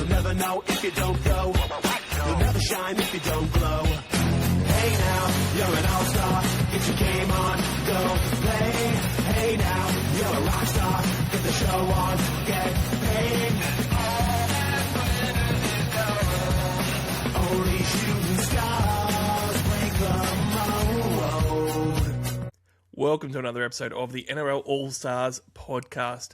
You'll never know if you don't go. You'll never shine if you don't glow. Hey now, you're an all-star. Get your game on, go play. Hey now, you're a rock star. Get the show on, get paid. Only shooting stars break the mold. Welcome to another episode of the NRL Allstars podcast.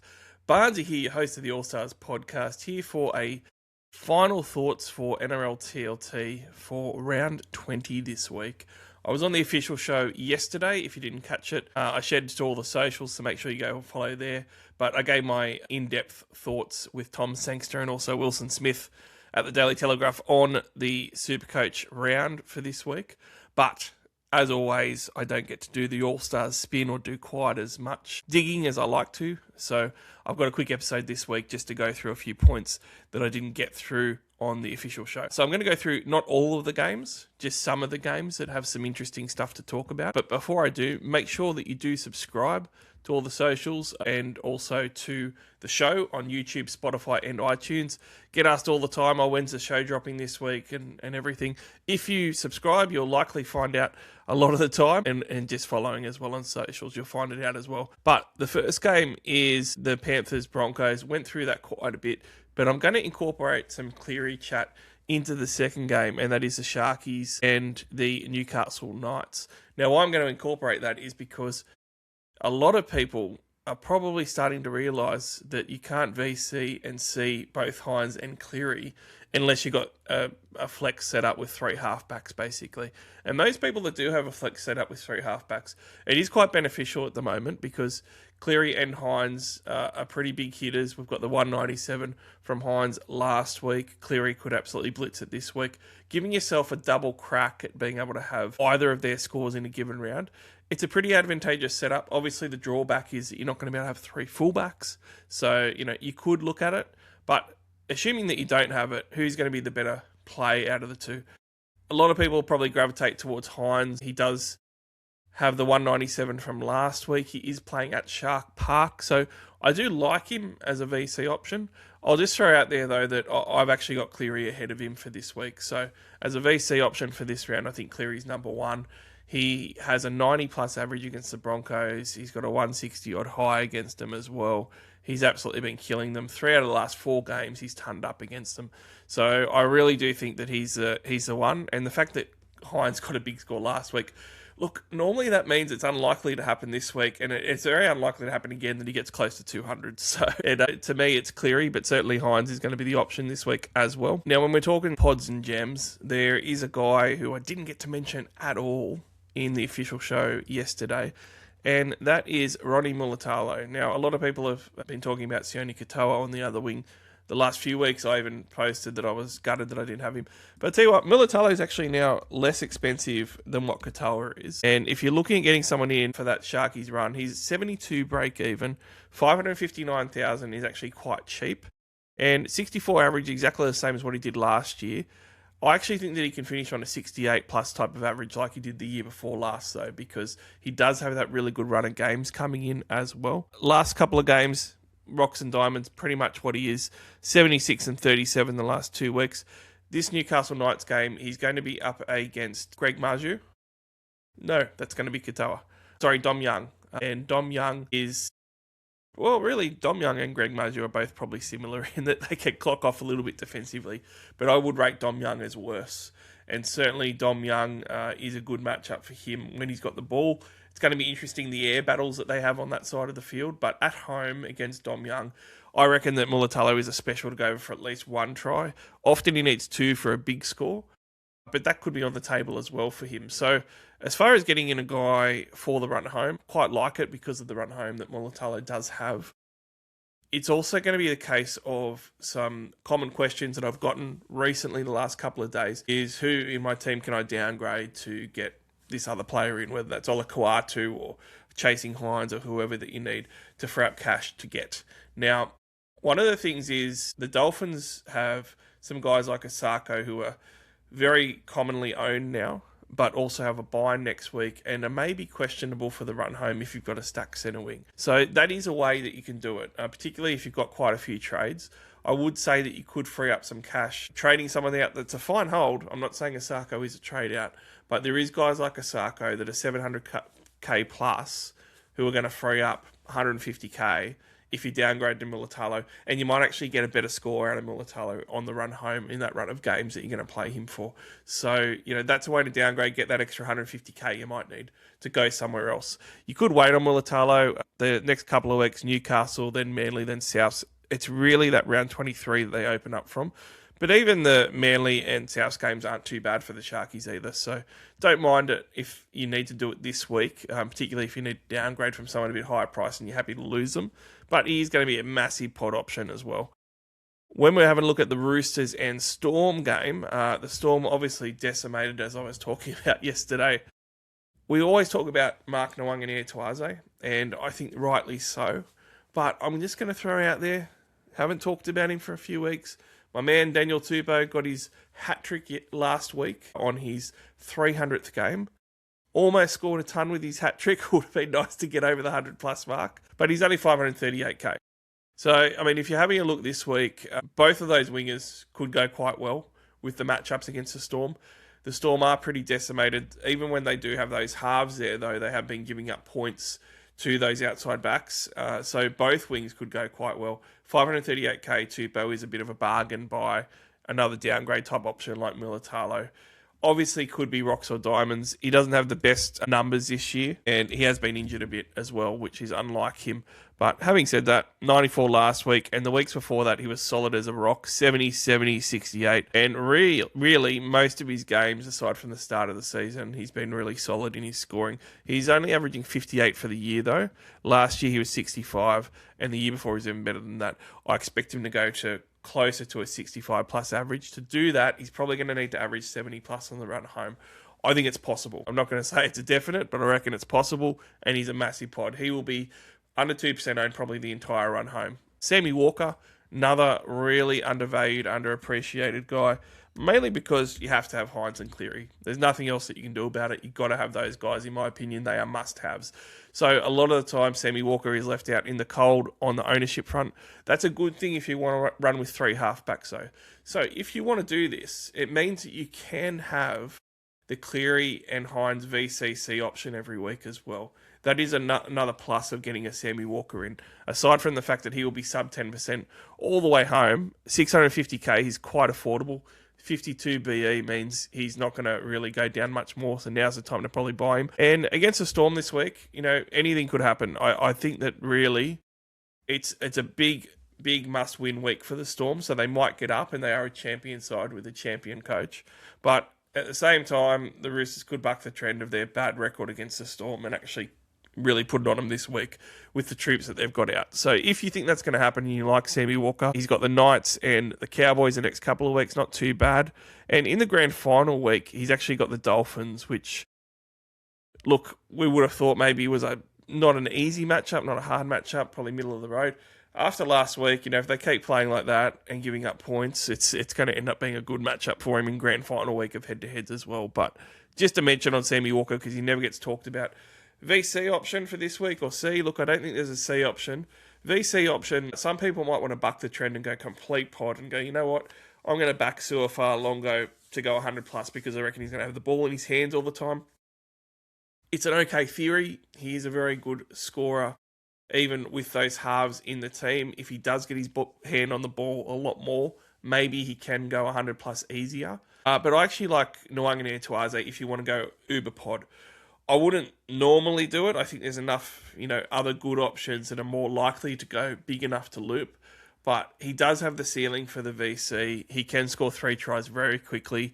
Barnesy here, your host of the Allstars podcast, here for a final thoughts for NRL TLT for round 20 this week. I was on the official show yesterday. If you didn't catch it, I shared to all the socials, so make sure you go follow there. But I gave my in-depth thoughts with Tom Sangster and also Wilson Smith at the Daily Telegraph on the SuperCoach round for this week. But as always, I don't get to do the All-Stars spin or do quite as much digging as I like to. So I've got a quick episode this week just to go through a few points that I didn't get through on the official show. So I'm going to go through not all of the games, just some of the games that have some interesting stuff to talk about. But before I do, make sure that you do subscribe to all the socials and also to the show on YouTube, Spotify and iTunes. Get asked all the time, when's the show dropping this week and everything. If you subscribe, you'll likely find out a lot of the time, and just following as well on socials, you'll find it out as well. But the first game is the Panthers-Broncos. Went through that quite a bit, but I'm going to incorporate some Cleary chat into the second game, and that is the Sharkies and the Newcastle Knights. Now, why I'm going to incorporate that is because a lot of people are probably starting to realise that you can't VC and see both Hines and Cleary unless you've got a flex set up with three halfbacks, basically. And those people that do have a flex set up with three halfbacks, it is quite beneficial at the moment because Cleary and Hines are pretty big hitters. We've got the 197 from Hines last week. Cleary could absolutely blitz it this week. Giving yourself a double crack at being able to have either of their scores in a given round, it's a pretty advantageous setup. Obviously, the drawback is that you're not going to be able to have three fullbacks. So, you could look at it. But assuming that you don't have it, who's going to be the better play out of the two? A lot of people probably gravitate towards Hines. He does have the 197 from last week. He is playing at Shark Park. So I do like him as a VC option. I'll just throw out there, though, that I've actually got Cleary ahead of him for this week. So as a VC option for this round, I think Cleary's number one. He has a 90-plus average against the Broncos. He's got a 160-odd high against them as well. He's absolutely been killing them. 3 out of the last 4 games, he's turned up against them. So I really do think that he's the one. And the fact that Hines got a big score last week, look, normally that means it's unlikely to happen this week, and it's very unlikely to happen again that he gets close to 200. So to me, it's Cleary, but certainly Hines is going to be the option this week as well. Now, when we're talking pods and gems, there is a guy who I didn't get to mention at all in the official show yesterday, and that is Ronnie Mulatalo. Now, a lot of people have been talking about Sione Katoa on the other wing the last few weeks. I even posted that I was gutted that I didn't have him. But I'll tell you what, Mulatalo is actually now less expensive than what Katoa is. And if you're looking at getting someone in for that Sharkies run, he's 72 break even, 559,000 is actually quite cheap, and 64 average, exactly the same as what he did last year. I actually think that he can finish on a 68 plus type of average like he did the year before last, though, because he does have that really good run of games coming in as well. Last couple of games, Rocks and Diamonds, pretty much what he is, 76 and 37 the last 2 weeks. This Newcastle Knights game, he's going to be up against Greg Marju. No, that's going to be Katoa. Sorry, Dom Young. And Dom Young is... Well, really, Dom Young and Greg Marju are both probably similar in that they can clock off a little bit defensively. But I would rate Dom Young as worse. And certainly Dom Young is a good matchup for him when he's got the ball. It's going to be interesting, the air battles that they have on that side of the field. But at home against Dom Young, I reckon that Mulatalo is a special to go for at least 1 try. Often he needs 2 for a big score. But that could be on the table as well for him. So as far as getting in a guy for the run home, quite like it because of the run home that Mulatalo does have. It's also going to be the case of some common questions that I've gotten recently the last couple of days is who in my team can I downgrade to get this other player in, whether that's Ola Kawatu or chasing Hines or whoever that you need to free up cash to get. Now, one of the things is the Dolphins have some guys like Osako who are very commonly owned now, but also have a bye next week and are maybe questionable for the run home if you've got a stacked centre wing. So that is a way that you can do it, particularly if you've got quite a few trades. I would say that you could free up some cash trading someone out that's a fine hold. I'm not saying Asako is a trade out, but there is guys like Asako that are 700k plus who are going to free up 150k if you downgrade to Militalo, and you might actually get a better score out of Militalo on the run home in that run of games that you're going to play him for. So, that's a way to downgrade, get that extra 150k you might need to go somewhere else. You could wait on Militalo the next couple of weeks, Newcastle, then Manly, then Souths. It's really that round 23 that they open up from. But even the Manly and Souths games aren't too bad for the Sharkies either. So don't mind it if you need to do it this week, particularly if you need to downgrade from someone a bit higher price and you're happy to lose them. But he is going to be a massive pod option as well. When we're having a look at the Roosters and Storm game, the Storm obviously decimated, as I was talking about yesterday. We always talk about Mark Nwanganiatuase, and I think rightly so. But I'm just going to throw out there, haven't talked about him for a few weeks. My man Daniel Tupou got his hat-trick last week on his 300th game. Almost scored a ton with his hat-trick. Would have been nice to get over the 100-plus mark. But he's only 538k. So, if you're having a look this week, both of those wingers could go quite well with the matchups against the Storm. The Storm are pretty decimated. Even when they do have those halves there, though, they have been giving up points to those outside backs. So both wings could go quite well. 538k Tupou is a bit of a bargain by another downgrade type option like Militalo. Obviously could be rocks or diamonds. He doesn't have the best numbers this year, and he has been injured a bit as well, which is unlike him. But having said that, 94 last week, and the weeks before that, he was solid as a rock, 70, 70, 68. And really, most of his games, aside from the start of the season, he's been really solid in his scoring. He's only averaging 58 for the year, though. Last year, he was 65, and the year before, he was even better than that. I expect him to go to closer to a 65 plus average. To do that, he's probably going to need to average 70 plus on the run home. I think it's possible. I'm not going to say it's a definite, but I reckon it's possible, and he's a massive pod. He will be under 2% owned probably the entire run home. Sammy Walker, another really undervalued, underappreciated guy, mainly because you have to have Hines and Cleary. There's nothing else that you can do about it. You've got to have those guys, in my opinion. They are must-haves. So a lot of the time, Sammy Walker is left out in the cold on the ownership front. That's a good thing if you want to run with three halfbacks, though. So if you want to do this, it means that you can have the Cleary and Hines VCC option every week as well. That is another plus of getting a Sammy Walker in. Aside from the fact that he will be sub 10% all the way home, 650k is quite affordable. 52 BE means he's not going to really go down much more, so now's the time to probably buy him. And against the Storm this week, anything could happen. I think that really it's a big must-win week for the Storm, so they might get up, and they are a champion side with a champion coach. But at the same time, the Roosters could buck the trend of their bad record against the Storm and actually really put it on them this week with the troops that they've got out. So if you think that's going to happen and you like Sammy Walker, he's got the Knights and the Cowboys the next couple of weeks, not too bad. And in the grand final week, he's actually got the Dolphins, which, look, we would have thought maybe was not an easy matchup, not a hard matchup, probably middle of the road. After last week, if they keep playing like that and giving up points, it's going to end up being a good matchup for him in grand final week of head-to-heads as well. But just to mention on Sammy Walker, because he never gets talked about, VC option for this week or C. Look, I don't think there's a C option. VC option, some people might want to buck the trend and go complete pod and go, you know what, I'm going to back Suafar Longo to go 100 plus because I reckon he's going to have the ball in his hands all the time. It's an okay theory. He is a very good scorer, even with those halves in the team. If he does get his hand on the ball a lot more, maybe he can go 100 plus easier. But I actually like Nwanganiatuase if you want to go uber pod. I wouldn't normally do it. I think there's enough, other good options that are more likely to go big enough to loop. But he does have the ceiling for the VC. He can score 3 tries very quickly.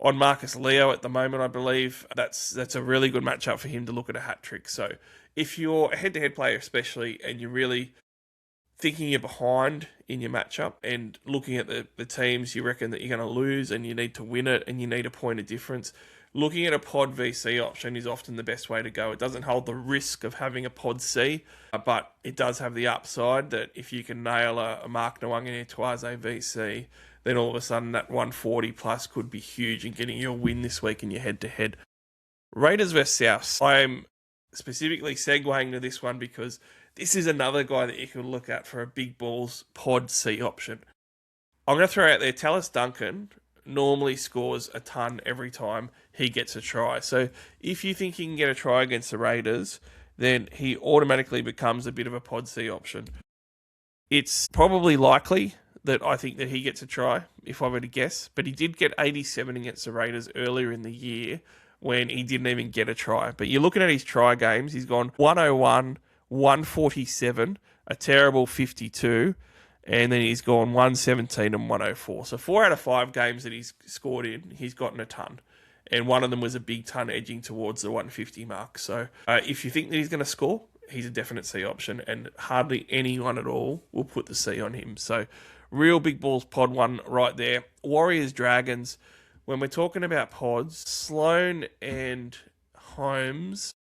On Marcus Leo at the moment, I believe that's a really good matchup for him to look at a hat trick. So if you're a head-to-head player especially, and you're really thinking you're behind in your matchup and looking at the teams you reckon that you're going to lose and you need to win it and you need a point of difference, looking at a pod VC option is often the best way to go. It doesn't hold the risk of having a pod C, but it does have the upside that if you can nail a Mark Nwanganiatuase VC, then all of a sudden that 140 plus could be huge in getting you a win this week in your head-to-head. Raiders vs Souths. I'm specifically segueing to this one because this is another guy that you can look at for a big balls pod C option. I'm going to throw out there, Tallis Duncan normally scores a ton every time he gets a try. So if you think he can get a try against the Raiders, then he automatically becomes a bit of a pod C option. It's probably likely that I think that he gets a try, if I were to guess. But he did get 87 against the Raiders earlier in the year when he didn't even get a try. But you're looking at his try games, he's gone 101, 147, a terrible 52, and then he's gone 117 and 104. So 4 out of 5 games that he's scored in, he's gotten a ton. And one of them was a big ton edging towards the 150 mark. So if you think that he's going to score, he's a definite C option, and hardly anyone at all will put the C on him. So real big balls pod one right there. Warriors, Dragons. When we're talking about pods, Sloan and Holmes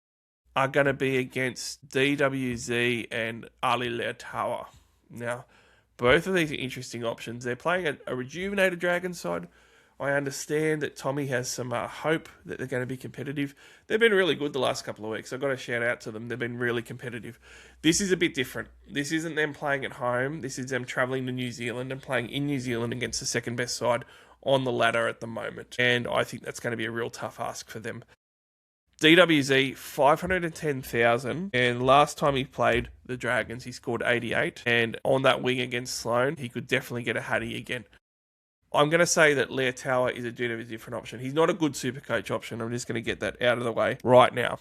are going to be against DWZ and Ali Leotawa. Now, both of these are interesting options. They're playing a rejuvenated Dragons side. I understand that Tommy has some hope that they're going to be competitive. They've been really good the last couple of weeks. I've got to shout out to them. They've been really competitive. This is a bit different. This isn't them playing at home. This is them travelling to New Zealand and playing in New Zealand against the second best side on the ladder at the moment. And I think that's going to be a real tough ask for them. DWZ, 510,000. And last time he played the Dragons, he scored 88. And on that wing against Sloan, he could definitely get a hattie again. I'm going to say that Leotawa is a bit of a different option. He's not a good SuperCoach option. I'm just going to get that out of the way right now.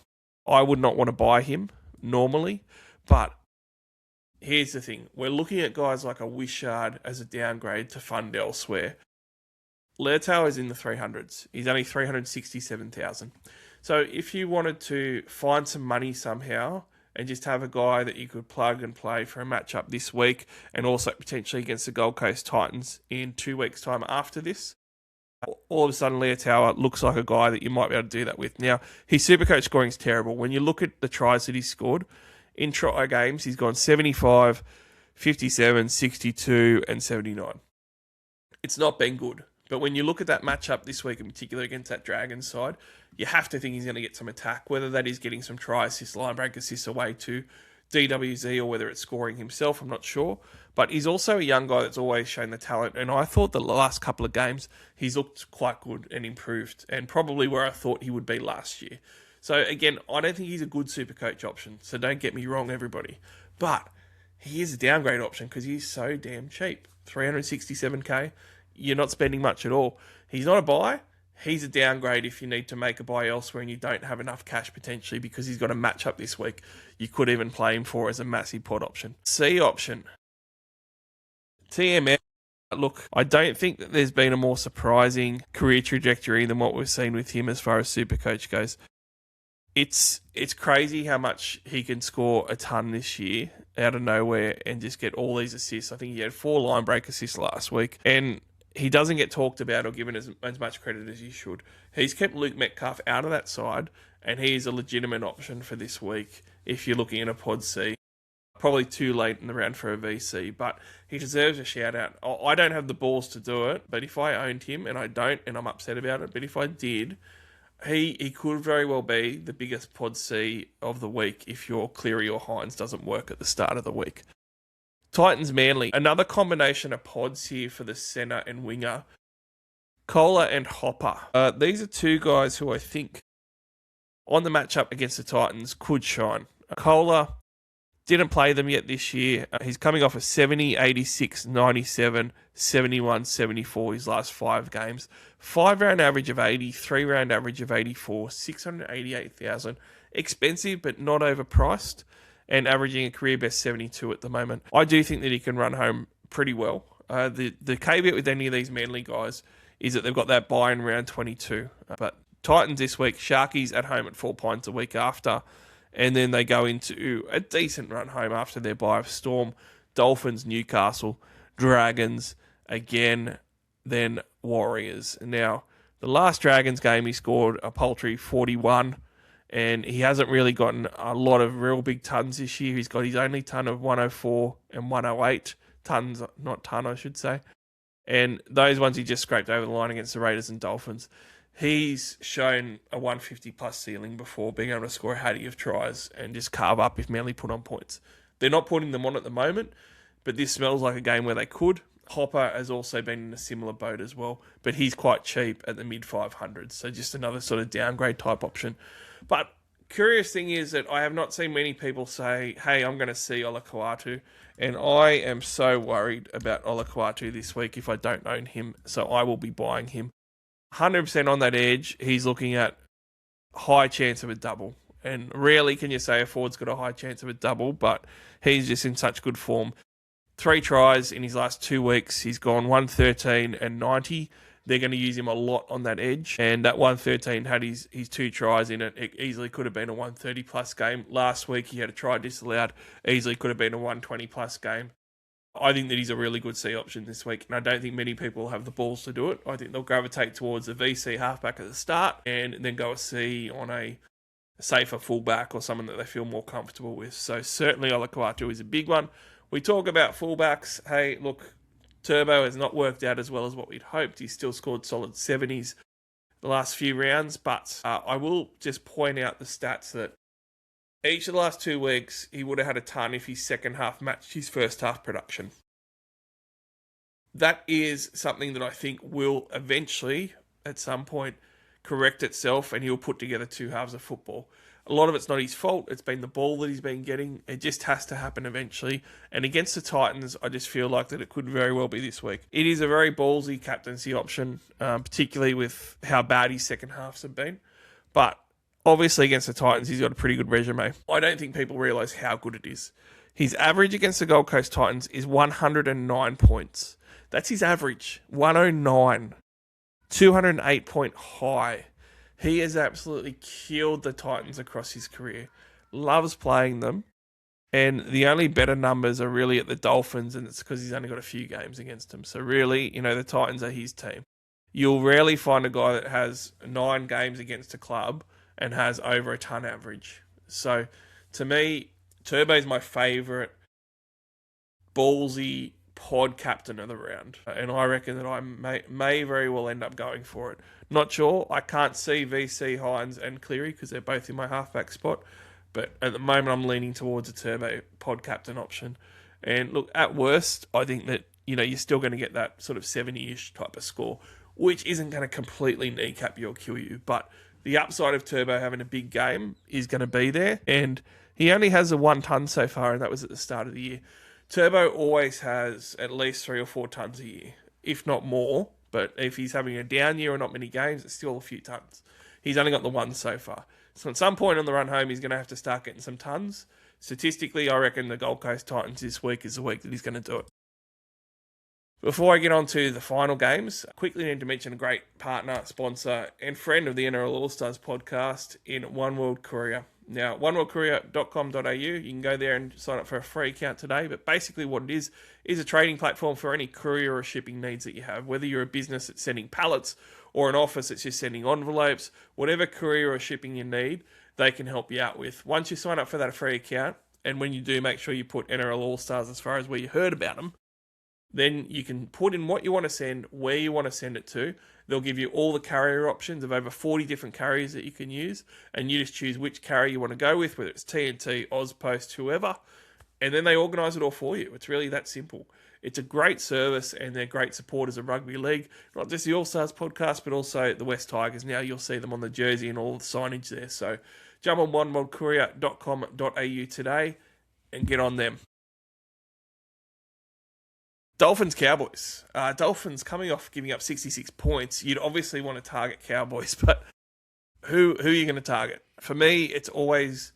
I would not want to buy him normally, but here's the thing. We're looking at guys like a Wishard as a downgrade to fund elsewhere. Leotawa is in the 300s. He's only 367,000. So if you wanted to find some money somehow and just have a guy that you could plug and play for a matchup this week and also potentially against the Gold Coast Titans in 2 weeks' time after this, all of a sudden Leotawa looks like a guy that you might be able to do that with. Now, his SuperCoach scoring is terrible. When you look at the tries that he's scored, in try games, he's gone 75, 57, 62, and 79. It's not been good. But when you look at that matchup this week, in particular against that Dragons side, you have to think he's going to get some attack, whether that is getting some try assists, line break assists away to DWZ, or whether it's scoring himself, I'm not sure. But he's also a young guy that's always shown the talent, and I thought the last couple of games he's looked quite good and improved, and probably where I thought he would be last year. So again, I don't think he's a good SuperCoach option, so don't get me wrong, everybody. But he is a downgrade option because he's so damn cheap. 367k. You're not spending much at all. He's not a buy. He's a downgrade if you need to make a buy elsewhere and you don't have enough cash potentially because he's got a matchup this week. You could even play him for as a massive pod option. C option. TMF. Look, I don't think that there's been a more surprising career trajectory than what we've seen with him as far as SuperCoach goes. It's crazy how much he can score a ton this year out of nowhere and just get all these assists. I think he had 4 line break assists last week. And he doesn't get talked about or given as much credit as he should. He's kept Luke Metcalf out of that side, and he is a legitimate option for this week if you're looking at a pod C. Probably too late in the round for a VC, but he deserves a shout out. I don't have the balls to do it, but if I owned him, and I don't, and I'm upset about it, but if I did, he could very well be the biggest pod C of the week if your Cleary or Hines doesn't work at the start of the week. Titans Manly, another combination of pods here for the centre and winger. Kohler and Hopper. These are 2 guys who I think on the matchup against the Titans could shine. Kohler didn't play them yet this year. He's coming off a 70, 86, 97, 71, 74 his last 5 games. 5-round average of 80, 3-round average of 84, 688,000. Expensive but not overpriced, and averaging a career best 72 at the moment. I do think that he can run home pretty well. The caveat with any of these Manly guys is that they've got that bye in round 22. But Titans this week, Sharkies at home at 4 Pines a week after, and then they go into a decent run home after their bye of Storm, Dolphins, Newcastle, Dragons, again, then Warriors. Now, the last Dragons game he scored a paltry 41, and he hasn't really gotten a lot of real big tons this year. He's got his only ton of 104 and 108 tons, not ton, I should say. And those ones he just scraped over the line against the Raiders and Dolphins. He's shown a 150 plus ceiling before, being able to score a hattie of tries and just carve up if Manly put on points. They're not putting them on at the moment, but this smells like a game where they could. Hopper has also been in a similar boat as well, but he's quite cheap at the mid 500s, so just another sort of downgrade type option. But curious thing is that I have not seen many people say, hey, I'm going to see Olakau'atu, and I am so worried about Olakau'atu this week if I don't own him, so I will be buying him. 100% on that edge, he's looking at high chance of a double. And rarely can you say a forward's got a high chance of a double, but he's just in such good form. 3 tries in his last 2 weeks. He's gone 113 and 90. They're going to use him a lot on that edge. And that 113 had his 2 tries in it. It easily could have been a 130 plus game. Last week he had a try disallowed. Easily could have been a 120 plus game. I think that he's a really good C option this week, and I don't think many people have the balls to do it. I think they'll gravitate towards a VC halfback at the start and then go a C on a safer fullback or someone that they feel more comfortable with. So certainly Olakau'atu is a big one. We talk about fullbacks. Hey, look, Turbo has not worked out as well as what we'd hoped. He's still scored solid 70s the last few rounds, but I will just point out the stats that each of the last 2 weeks, he would have had a ton if his second half matched his first half production. That is something that I think will eventually, at some point, correct itself, and he'll put together 2 halves of football. A lot of it's not his fault. It's been the ball that he's been getting. It just has to happen eventually. And against the Titans, I just feel like that it could very well be this week. It is a very ballsy captaincy option, particularly with how bad his second halves have been. But obviously, against the Titans, he's got a pretty good resume. I don't think people realise how good it is. His average against the Gold Coast Titans is 109 points. That's his average, 109. 208 point high. He has absolutely killed the Titans across his career. Loves playing them. And the only better numbers are really at the Dolphins, and it's because he's only got a few games against them. So really, the Titans are his team. You'll rarely find a guy that has 9 games against a club and has over a ton average. So, to me, Turbo's my favourite ballsy pod captain of the round. And I reckon that I may very well end up going for it. Not sure. I can't see VC, Hines and Cleary because they're both in my halfback spot. But at the moment, I'm leaning towards a Turbo pod captain option. And look, at worst, I think that, you're still going to get that sort of 70-ish type of score, which isn't going to completely kneecap you or kill you. But the upside of Turbo having a big game is going to be there. And he only has a 1 ton so far, and that was at the start of the year. Turbo always has at least 3 or 4 tons a year, if not more. But if he's having a down year or not many games, it's still a few tons. He's only got the 1 so far. So at some point on the run home, he's going to have to start getting some tons. Statistically, I reckon the Gold Coast Titans this week is the week that he's going to do it. Before I get on to the final games, I quickly need to mention a great partner, sponsor, and friend of the NRL Allstars podcast in One World Courier. Now, oneworldcourier.com.au, you can go there and sign up for a free account today, but basically what it is a trading platform for any courier or shipping needs that you have, whether you're a business that's sending pallets or an office that's just sending envelopes, whatever courier or shipping you need, they can help you out with. Once you sign up for that free account, and when you do, make sure you put NRL Allstars as far as where you heard about them, then you can put in what you want to send, where you want to send it to. They'll give you all the carrier options of over 40 different carriers that you can use, and you just choose which carrier you want to go with, whether it's TNT, Ozpost, whoever, and then they organise it all for you. It's really that simple. It's a great service, and they're great supporters of rugby league, not just the All-Stars podcast, but also the West Tigers. Now you'll see them on the jersey and all the signage there. So jump on oneworldcourier.com.au today and get on them. Dolphins, Cowboys. Dolphins coming off giving up 66 points. You'd obviously want to target Cowboys, but who are you going to target? For me, it's always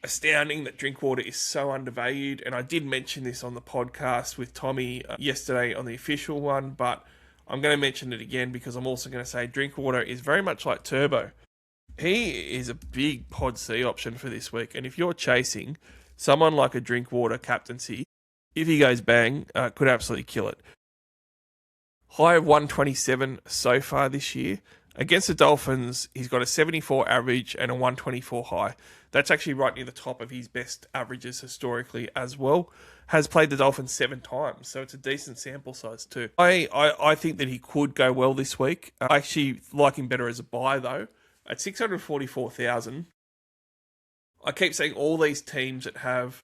astounding that Drinkwater is so undervalued, and I did mention this on the podcast with Tommy yesterday on the official one, but I'm going to mention it again because I'm also going to say Drinkwater is very much like Turbo. He is a big pod C option for this week, and if you're chasing someone like a Drinkwater captaincy, if he goes bang, could absolutely kill it. High of 127 so far this year. Against the Dolphins, he's got a 74 average and a 124 high. That's actually right near the top of his best averages historically as well. Has played the Dolphins 7 times, so it's a decent sample size too. I think that he could go well this week. I actually like him better as a buy though. At 644,000, I keep saying all these teams that have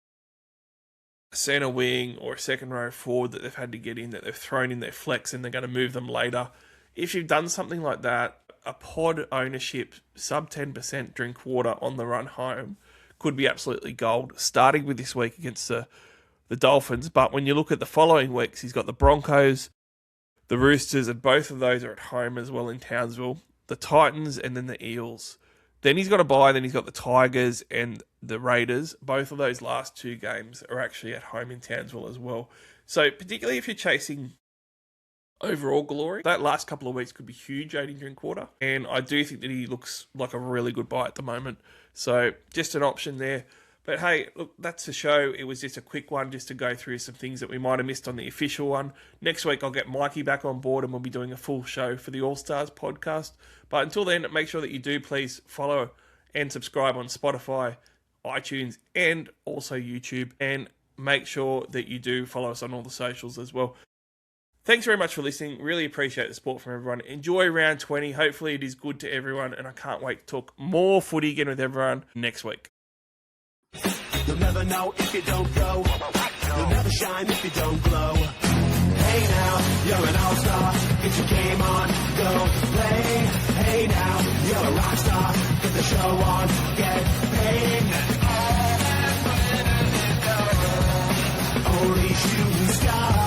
centre wing or a second row forward that they've had to get in, that they've thrown in their flex and they're going to move them later. If you've done something like that, a pod ownership sub 10% drink water on the run home could be absolutely gold, starting with this week against the Dolphins. But when you look at the following weeks, he's got the Broncos, the Roosters, and both of those are at home as well in Townsville, the Titans, and then the Eels. Then he's got a bye, then he's got the Tigers and the Raiders. Both of those last two games are actually at home in Townsville as well. So particularly if you're chasing overall glory, that last couple of weeks could be huge, 18 drink quarter. And I do think that he looks like a really good buy at the moment. So just an option there. But hey, look, that's the show. It was just a quick one just to go through some things that we might have missed on the official one. Next week, I'll get Mikey back on board and we'll be doing a full show for the All-Stars podcast. But until then, make sure that you do please follow and subscribe on Spotify, iTunes, and also YouTube. And make sure that you do follow us on all the socials as well. Thanks very much for listening. Really appreciate the support from everyone. Enjoy round 20. Hopefully it is good to everyone. And I can't wait to talk more footy again with everyone next week. You'll never know if you don't go. You'll never shine if you don't glow. Hey now, you're an all-star. Get your game on, go play. Hey now, you're a rock star. Get the show on, get paid. Only shooting stars.